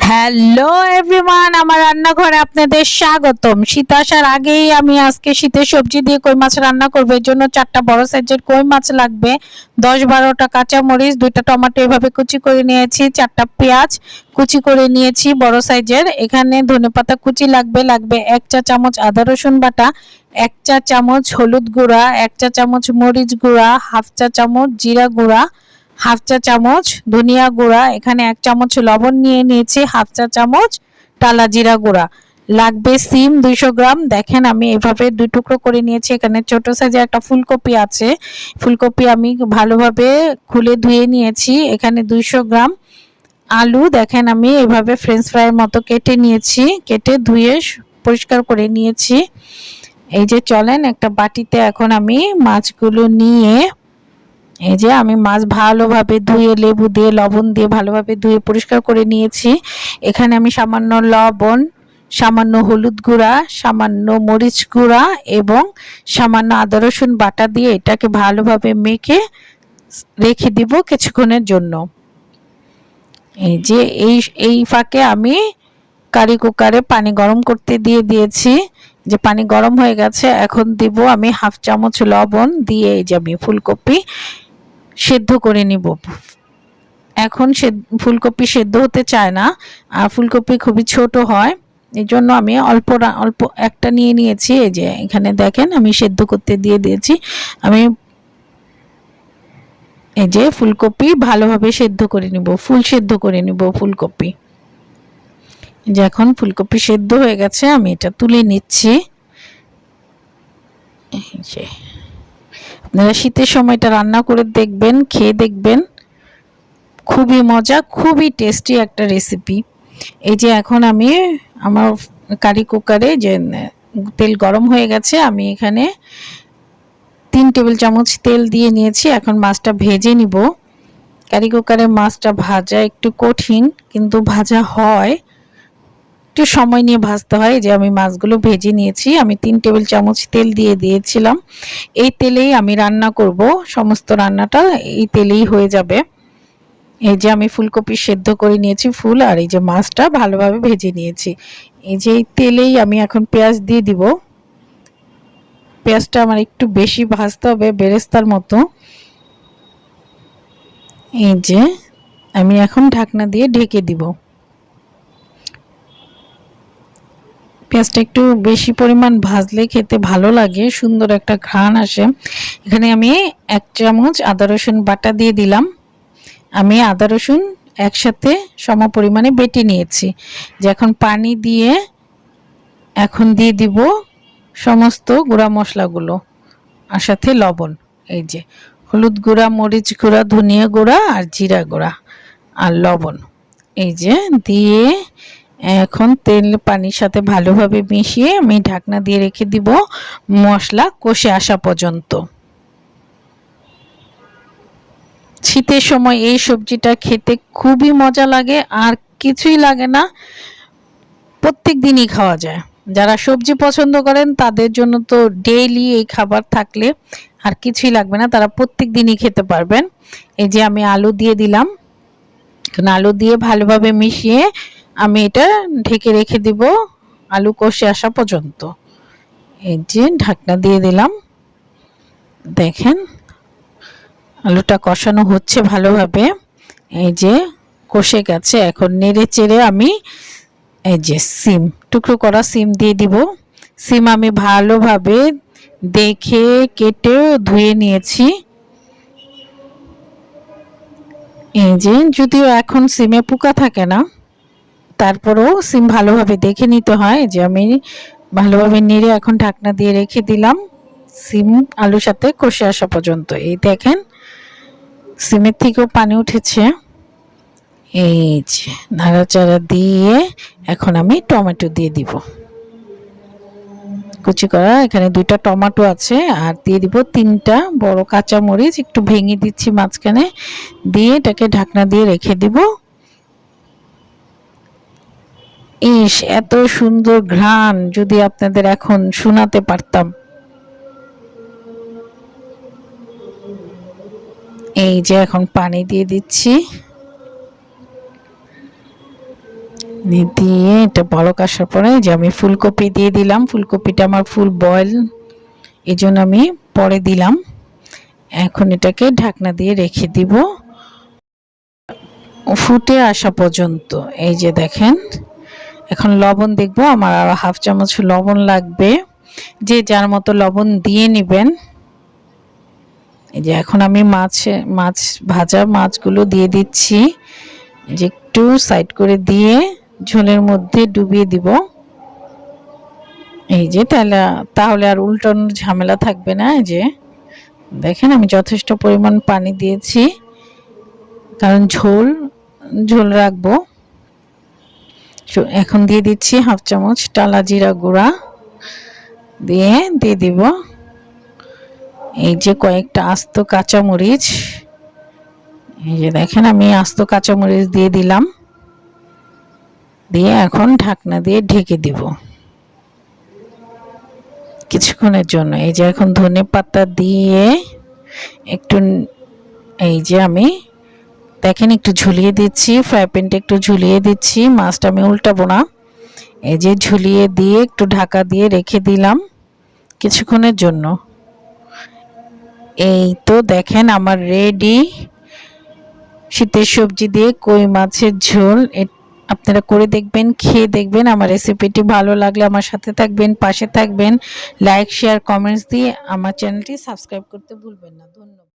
Hello everyone, আমার রান্নাঘরে আপনাদের স্বাগতম। শীত আসার আগেই আমি আজকে শীতের সবজি দিয়ে কই মাছ রান্না করব। এর জন্য 4টা বড় সাইজের কই মাছ লাগবে, 10-12টা কাঁচা মরিচ, 2টা টমেটো এভাবে কুচি করে নিয়েছি, 4টা পেঁয়াজ কুচি করে নিয়েছি বড় সাইজের। এখানে ধনেপাতা কুচি লাগবে, 1 চা চামচ আদা রসুন বাটা, 1 চা চামচ হলুদ গুঁড়া, 1 চা চামচ মরিচ গুঁড়া, হাফ চা চামচ জিরা গুঁড়া, হাফ চা চামচ ধনিয়া গুঁড়া, এখানে 1 চামচ লবণ নিয়ে নিয়েছি, হাফ চা চামচ টালা জিরা গুঁড়া লাগবে। সিম 200 গ্রাম, দেখেন আমি এভাবে 2 টুকরো করে নিয়েছি। এখানে ছোট সাইজের একটা ফুলকপি আছে, ফুলকপি আমি ভালোভাবে খুলে ধুয়ে নিয়েছি। এখানে 200 গ্রাম আলু, দেখেন আমি এভাবে ফ্রেঞ্চ ফ্রাইয়ের মতো কেটে নিয়েছি, কেটে ধুয়ে পরিষ্কার করে নিয়েছি। এই যে চলেন একটা বাটিতে এখন আমি মাছগুলো নিয়ে, এই যে আমি মাছ ভালোভাবে ধুয়ে লেবু দিয়ে লবণ দিয়ে ভালোভাবে ধুয়ে পরিষ্কার করে নিয়েছি। এখানে আমি সামান্য লবণ, সামান্য হলুদ গুঁড়া, সামান্য মরিচ গুঁড়া এবং সামান্য আদা রসুন বাটা দিয়ে এটাকে ভালোভাবে মেখে রেখে দিব কিছুক্ষণের জন্য। এই যে এই ফাঁকে আমি কারি কুকারে পানি গরম করতে দিয়ে দিয়েছি। যে পানি গরম হয়ে গেছে, এখন দিব আমি হাফ চামচ লবণ দিয়ে এই যে আমি ফুলকপি সেদ্ধ করে নিব। এখন ফুলকপি সেদ্ধ হতে চায় না, আর ফুলকপি খুবই ছোট হয়, এই জন্য আমি অল্প অল্প একটা নিয়ে নিয়েছি। এই যে এখানে দেখেন আমি সেদ্ধ করতে দিয়ে দিয়েছি। আমি এই যে ফুলকপি ভালোভাবে সেদ্ধ করে নিব, ফুল সেদ্ধ করে নিব ফুলকপি। যে এখন ফুলকপি সেদ্ধ হয়ে গেছে, আমি এটা তুলে নিচ্ছি। এই যে আপনারা শীতের সময়টা রান্না করে দেখবেন, খেয়ে দেখবেন, খুবই মজা, খুবই টেস্টি একটা রেসিপি। এই যে এখন আমি আমার কারি কুকারে যে তেল গরম হয়ে গেছে, আমি এখানে 3 টেবিল চামচ তেল দিয়ে নিয়েছি। এখন মাছটা ভেজে নিব। কারি কুকারে মাছটা ভাজা একটু কঠিন, কিন্তু ভাজা হয়, একটু সময় নিয়ে ভাজতে হয়। যে আমি মাছগুলো ভেজে নিয়েছি, আমি 3 টেবিল চামচ তেল দিয়ে দিয়েছিলাম। এই তেলেই আমি রান্না করব, সমস্ত রান্নাটা এই তেলেই হয়ে যাবে। এই যে আমি ফুলকপি সেদ্ধ করে নিয়েছি ফুল, আর এই যে মাছটা ভালোভাবে ভেজে নিয়েছি। এই যে এই তেলেই আমি এখন পেঁয়াজ দিয়ে দিব। পেঁয়াজটা আমার একটু বেশি ভাজতে হবে, বেরেস্তার মতো। এই যে আমি এখন ঢাকনা দিয়ে ঢেকে দিব। পেঁয়াজটা একটু বেশি পরিমাণ ভাজলে খেতে ভালো লাগে, সুন্দর একটা ঘ্রাণ আসে। এখানে আমি 1 চামচ আদা রসুন বাটা দিয়ে দিলাম। আমি আদা রসুন একসাথে সম পরিমাণে বেটে নিয়েছি। যে এখন পানি দিয়ে এখন দিয়ে দিব সমস্ত গুঁড়া মশলাগুলো, আর সাথে লবণ। এই যে হলুদ গুঁড়া, মরিচ গুঁড়া, ধনিয়া গুঁড়া আর জিরা গুঁড়া আর লবণ। এই যে দিয়ে এখন তেল পানির সাথে ভালোভাবে মিশিয়ে আমি ঢাকনা দিয়ে রেখে দিব মশলা কষে আসা পর্যন্ত। শীতের সময় এই সবজিটা খেতে খুবই মজা লাগে, আর কিছুই লাগে না, প্রত্যেক দিনই খাওয়া যায়। যারা সবজি পছন্দ করেন তাদের জন্য তো ডেইলি এই খাবার থাকলে আর কিছুই লাগবে না, তারা প্রত্যেক দিনই খেতে পারবেন। এই যে আমি আলু দিয়ে দিলাম, আলু দিয়ে ভালোভাবে মিশিয়ে আমি এটা ঢেকে রেখে দিব আলু কষে আসা পর্যন্ত। এই যে ঢাকনা দিয়ে দিলাম, দেখেন আলুটা কষানো হচ্ছে ভালোভাবে। এই যে কষে গেছে, এখন নেড়ে চেড়ে আমি এই যে সিম, টুকরো করা সিম দিয়ে দিব। সিম আমি ভালোভাবে দেখে কেটে ধুয়ে নিয়েছি। এই যে যদিও এখন সিমে পোকা থাকে না, তারপরেও সিম ভালোভাবে দেখে নিতে হয়। যে আমি ভালোভাবে নেড়ে এখন ঢাকনা দিয়ে রেখে দিলাম সিম আলুর সাথে কষে আসা পর্যন্ত। এই দেখেন সিমের থেকেও পানি উঠেছে। এই যে নাড়াচাড়া দিয়ে এখন আমি টমেটো দিয়ে দিব কুচি করা। এখানে 2টা টমেটো আছে, আর দিয়ে দিব 3টা বড় কাঁচা মরিচ, একটু ভেঙে দিচ্ছি মাঝখানে দিয়ে, এটাকে ঢাকনা দিয়ে রেখে দিব। ইস, এত সুন্দর ঘ্রাণ যদি আপনাদের এখন শোনাতে পারতাম। এই যে এখন পানি দিয়ে দিচ্ছি, দিয়ে এটা বলক আসার পরে যে আমি ফুলকপি দিয়ে দিলাম। ফুলকপিটা আমার ফুল বয়েল, এই জন্য আমি পরে দিলাম। এখন এটাকে ঢাকনা দিয়ে রেখে দিব ফুটে আসা পর্যন্ত। এই যে দেখেন, এখন লবণ দেখবো, আমার আরো হাফ চামচ লবণ লাগবে, যে যার মতো লবণ দিয়ে নেবেন। এই যে এখন আমি মাছ ভাজা মাছগুলো দিয়ে দিচ্ছি, যে একটু সাইড করে দিয়ে ঝোলের মধ্যে ডুবিয়ে দিব। এই যে তাহলে আর উল্টানোর ঝামেলা থাকবে না। এই যে দেখেন আমি যথেষ্ট পরিমাণ পানি দিয়েছি, কারণ ঝোল রাখবো। এখন দিয়ে দিচ্ছি হাফ চামচ টালা জিরা গুঁড়া, দিয়ে দিব এই যে কয়েকটা আস্ত কাঁচা মরিচ। এই যে দেখেন আমি আস্ত কাঁচা মরিচ দিয়ে দিলাম, দিয়ে এখন ঢাকনা দিয়ে ঢেকে দিব কিছুক্ষণের জন্য। এই যে এখন ধনে পাতা দিয়ে একটু, এই যে আমি দেখেন একটু ঝুলিয়ে দিচ্ছি, ফ্রাই প্যানটা একটু ঝুলিয়ে দিচ্ছি, মাছটা আমি উল্টাবো না। এই যে ঝুলিয়ে দিয়ে একটু ঢাকা দিয়ে রেখে দিলাম কিছুক্ষণের জন্য। এই তো দেখেন আমার রেডি শীতের সবজি দিয়ে কই মাছের ঝোল। আপনারা করে দেখবেন, খেয়ে দেখবেন। আমার রেসিপিটি ভালো লাগলে আমার সাথে থাকবেন, পাশে থাকবেন, লাইক শেয়ার কমেন্টস দিয়ে আমার চ্যানেলটি সাবস্ক্রাইব করতে ভুলবেন না। ধন্যবাদ।